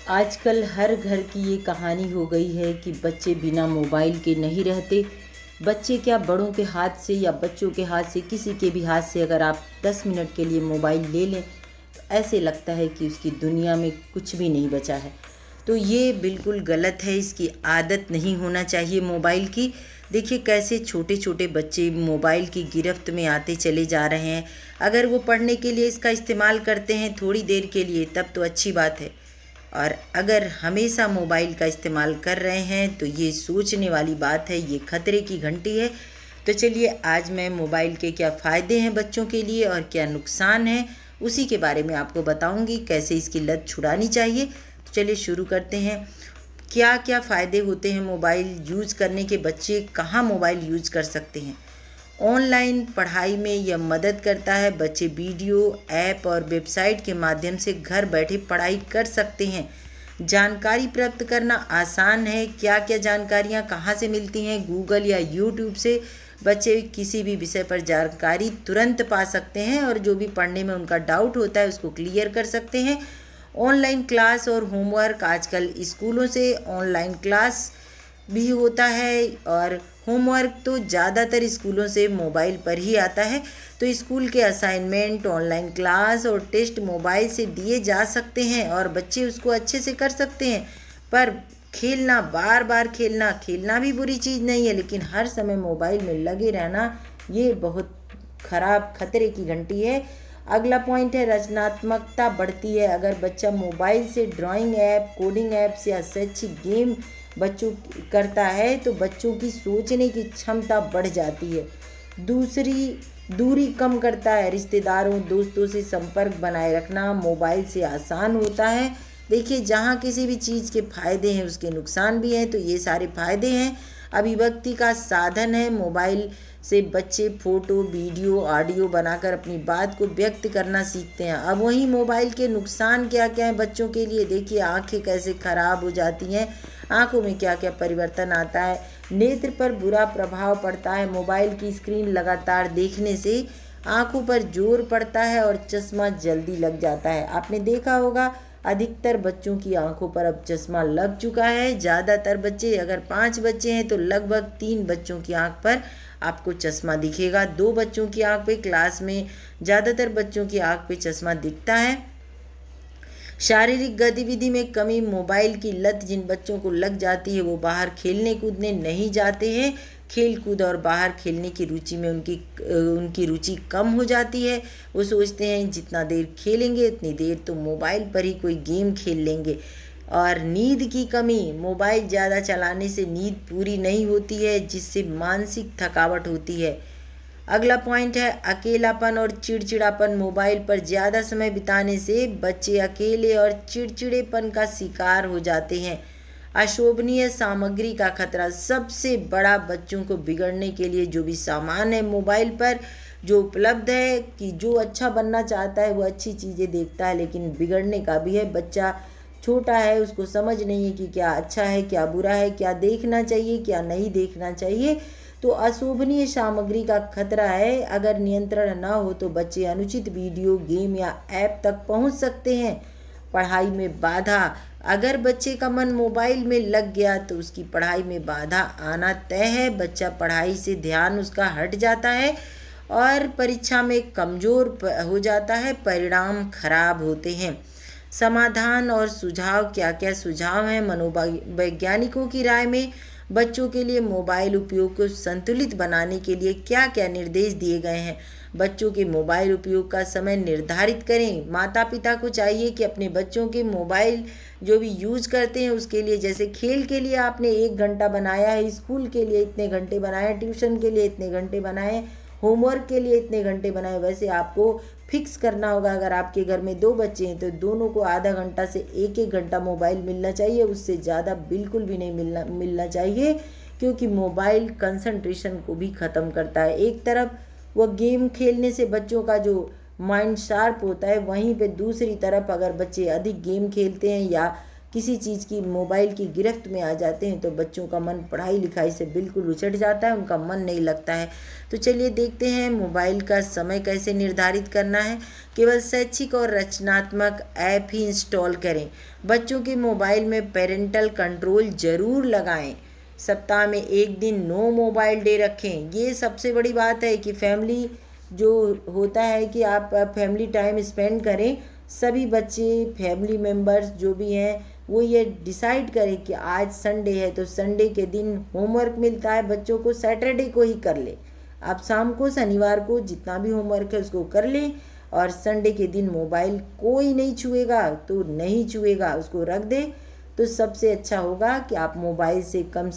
आजकल हर घर की ये कहानी हो गई है कि बच्चे बिना मोबाइल के नहीं रहते। बच्चे क्या, बड़ों के हाथ से या बच्चों के हाथ से, किसी के भी हाथ से अगर आप 10 मिनट के लिए मोबाइल ले लें तो ऐसे लगता है कि उसकी दुनिया में कुछ भी नहीं बचा है। तो ये बिल्कुल गलत है, इसकी आदत नहीं होना चाहिए मोबाइल की। देखिए कैसे छोटे छोटे बच्चे मोबाइल की गिरफ्त में आते चले जा रहे हैं। अगर वो पढ़ने के लिए इसका इस्तेमाल करते हैं थोड़ी देर के लिए तब तो अच्छी बात है, और अगर हमेशा मोबाइल का इस्तेमाल कर रहे हैं तो ये सोचने वाली बात है, ये खतरे की घंटी है। तो चलिए आज मैं मोबाइल के क्या फ़ायदे हैं बच्चों के लिए और क्या नुकसान है उसी के बारे में आपको बताऊंगी, कैसे इसकी लत छुड़ानी चाहिए। तो चलिए शुरू करते हैं। क्या क्या फ़ायदे होते हैं मोबाइल यूज़ करने के, बच्चे कहाँ मोबाइल यूज़ कर सकते हैं। ऑनलाइन पढ़ाई में यह मदद करता है। बच्चे वीडियो, ऐप और वेबसाइट के माध्यम से घर बैठे पढ़ाई कर सकते हैं। जानकारी प्राप्त करना आसान है। क्या क्या जानकारियाँ कहाँ से मिलती हैं? गूगल या यूट्यूब से बच्चे किसी भी विषय पर जानकारी तुरंत पा सकते हैं और जो भी पढ़ने में उनका डाउट होता है उसको क्लियर कर सकते हैं। ऑनलाइन क्लास और होमवर्क, आजकल स्कूलों से ऑनलाइन क्लास भी होता है और होमवर्क तो ज़्यादातर स्कूलों से मोबाइल पर ही आता है। तो स्कूल के असाइनमेंट, ऑनलाइन क्लास और टेस्ट मोबाइल से दिए जा सकते हैं और बच्चे उसको अच्छे से कर सकते हैं। पर खेलना, बार बार खेलना, खेलना भी बुरी चीज़ नहीं है, लेकिन हर समय मोबाइल में लगे रहना ये बहुत खराब, खतरे की घंटी है। अगला पॉइंट है रचनात्मकता बढ़ती है। अगर बच्चा मोबाइल से ड्राइंग ऐप, कोडिंग ऐप्स या शैक्षिक गेम बच्चों करता है तो बच्चों की सोचने की क्षमता बढ़ जाती है। दूसरी, दूरी कम करता है। रिश्तेदारों, दोस्तों से संपर्क बनाए रखना मोबाइल से आसान होता है। देखिए जहाँ किसी भी चीज़ के फायदे हैं उसके नुकसान भी हैं, तो ये सारे फायदे हैं। अभिव्यक्ति का साधन है। मोबाइल से बच्चे फ़ोटो, वीडियो, ऑडियो बनाकर अपनी बात को व्यक्त करना सीखते हैं। अब वहीं मोबाइल के नुकसान क्या क्या हैं बच्चों के लिए, देखिए आंखें कैसे ख़राब हो जाती हैं, आंखों में क्या क्या परिवर्तन आता है। नेत्र पर बुरा प्रभाव पड़ता है। मोबाइल की स्क्रीन लगातार देखने से आंखों पर जोर पड़ता है और चश्मा जल्दी लग जाता है। आपने देखा होगा अधिकतर बच्चों की आंखों पर अब चश्मा लग चुका है। ज़्यादातर बच्चे, अगर 5 बच्चे हैं तो लगभग 3 बच्चों की आंख पर आपको चश्मा दिखेगा। 2 बच्चों की आंख पे, क्लास में ज़्यादातर बच्चों की आंख पे चश्मा दिखता है। शारीरिक गतिविधि में कमी, मोबाइल की लत जिन बच्चों को लग जाती है वो बाहर खेलने कूदने नहीं जाते हैं। खेल कूद और बाहर खेलने की रुचि में उनकी रुचि कम हो जाती है। वो सोचते हैं जितना देर खेलेंगे उतनी देर तो मोबाइल पर ही कोई गेम खेल लेंगे। और नींद की कमी, मोबाइल ज़्यादा चलाने से नींद पूरी नहीं होती है जिससे मानसिक थकावट होती है। अगला पॉइंट है अकेलापन और चिड़चिड़ापन। मोबाइल पर ज़्यादा समय बिताने से बच्चे अकेले और चिड़चिड़ेपन का शिकार हो जाते हैं। अशोभनीय सामग्री का खतरा, सबसे बड़ा बच्चों को बिगड़ने के लिए जो भी सामान है मोबाइल पर जो उपलब्ध है, कि जो अच्छा बनना चाहता है वो अच्छी चीज़ें देखता है, लेकिन बिगड़ने का भी है। बच्चा छोटा है, उसको समझ नहीं है कि क्या अच्छा है क्या बुरा है, क्या देखना चाहिए क्या नहीं देखना चाहिए। तो अशोभनीय सामग्री का खतरा है। अगर नियंत्रण ना हो तो बच्चे अनुचित वीडियो, गेम या ऐप तक पहुंच सकते हैं। पढ़ाई में बाधा, अगर बच्चे का मन मोबाइल में लग गया तो उसकी पढ़ाई में बाधा आना तय है। बच्चा पढ़ाई से ध्यान उसका हट जाता है और परीक्षा में कमज़ोर हो जाता है, परिणाम खराब होते हैं। समाधान और सुझाव, क्या क्या सुझाव हैं मनोवैज्ञानिकों की राय में बच्चों के लिए मोबाइल उपयोग को संतुलित बनाने के लिए क्या क्या निर्देश दिए गए हैं। बच्चों के मोबाइल उपयोग का समय निर्धारित करें। माता पिता को चाहिए कि अपने बच्चों के मोबाइल जो भी यूज़ करते हैं उसके लिए, जैसे खेल के लिए आपने 1 घंटा बनाया है, स्कूल के लिए इतने घंटे बनाए, ट्यूशन के लिए इतने घंटे बनाए, होमवर्क के लिए इतने घंटे बनाए, वैसे आपको फिक्स करना होगा। अगर आपके घर में 2 बच्चे हैं तो दोनों को आधा घंटा से 1-1 घंटा मोबाइल मिलना चाहिए, उससे ज़्यादा बिल्कुल भी नहीं मिलना चाहिए, क्योंकि मोबाइल कंसंट्रेशन को भी ख़त्म करता है। एक तरफ वह गेम खेलने से बच्चों का जो माइंड शार्प होता है, वहीं पे दूसरी तरफ अगर बच्चे अधिक गेम खेलते हैं या किसी चीज़ की मोबाइल की गिरफ्त में आ जाते हैं तो बच्चों का मन पढ़ाई लिखाई से बिल्कुल उचट जाता है, उनका मन नहीं लगता है। तो चलिए देखते हैं मोबाइल का समय कैसे निर्धारित करना है। केवल शैक्षिक और रचनात्मक ऐप ही इंस्टॉल करें। बच्चों के मोबाइल में पेरेंटल कंट्रोल ज़रूर लगाएं। सप्ताह में एक दिन नो मोबाइल डे रखें। ये सबसे बड़ी बात है कि फैमिली जो होता है कि आप फैमिली टाइम स्पेंड करें। सभी बच्चे फैमिली मेम्बर्स जो भी हैं वो ये डिसाइड करें कि आज संडे है तो संडे के दिन होमवर्क मिलता है बच्चों को, सैटरडे को ही कर ले। आप शाम को शनिवार को जितना भी होमवर्क है उसको कर लें और संडे के दिन मोबाइल कोई नहीं छुएगा तो नहीं छुएगा, उसको रख दे। तो सबसे अच्छा होगा कि आप मोबाइल से कम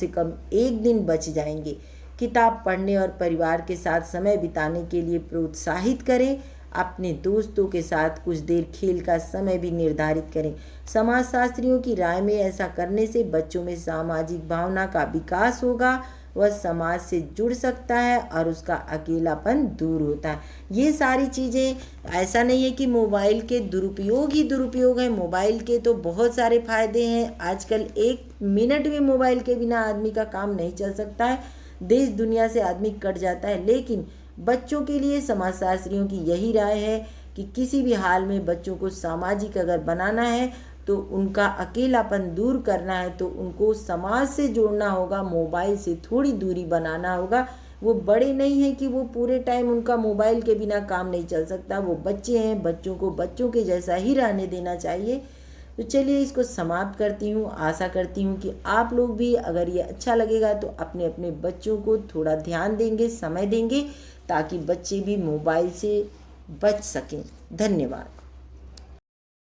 एक दिन बच जाएंगे। किताब पढ़ने और परिवार के साथ समय बिताने के लिए प्रोत्साहित करें। अपने दोस्तों के साथ कुछ देर खेल का समय भी निर्धारित करें। समाजशास्त्रियों की राय में ऐसा करने से बच्चों में सामाजिक भावना का विकास होगा, वह समाज से जुड़ सकता है और उसका अकेलापन दूर होता है। ये सारी चीज़ें, ऐसा नहीं है कि मोबाइल के दुरुपयोग ही दुरुपयोग है, मोबाइल के तो बहुत सारे फायदे हैं। आजकल एक मिनट भी मोबाइल के बिना आदमी का काम नहीं चल सकता है, देश दुनिया से आदमी कट जाता है। लेकिन बच्चों के लिए समाजशास्त्रियों की यही राय है कि किसी भी हाल में बच्चों को सामाजिक अगर बनाना है तो उनका अकेलापन दूर करना है तो उनको समाज से जोड़ना होगा, मोबाइल से थोड़ी दूरी बनाना होगा। वो बड़े नहीं हैं कि वो पूरे टाइम उनका मोबाइल के बिना काम नहीं चल सकता, वो बच्चे हैं, बच्चों को बच्चों के जैसा ही रहने देना चाहिए। तो चलिए इसको समाप्त करती हूँ। आशा करती हूँ कि आप लोग भी अगर ये अच्छा लगेगा तो अपने अपने बच्चों को थोड़ा ध्यान देंगे, समय देंगे, ताकि बच्चे भी मोबाइल से बच सकें। धन्यवाद।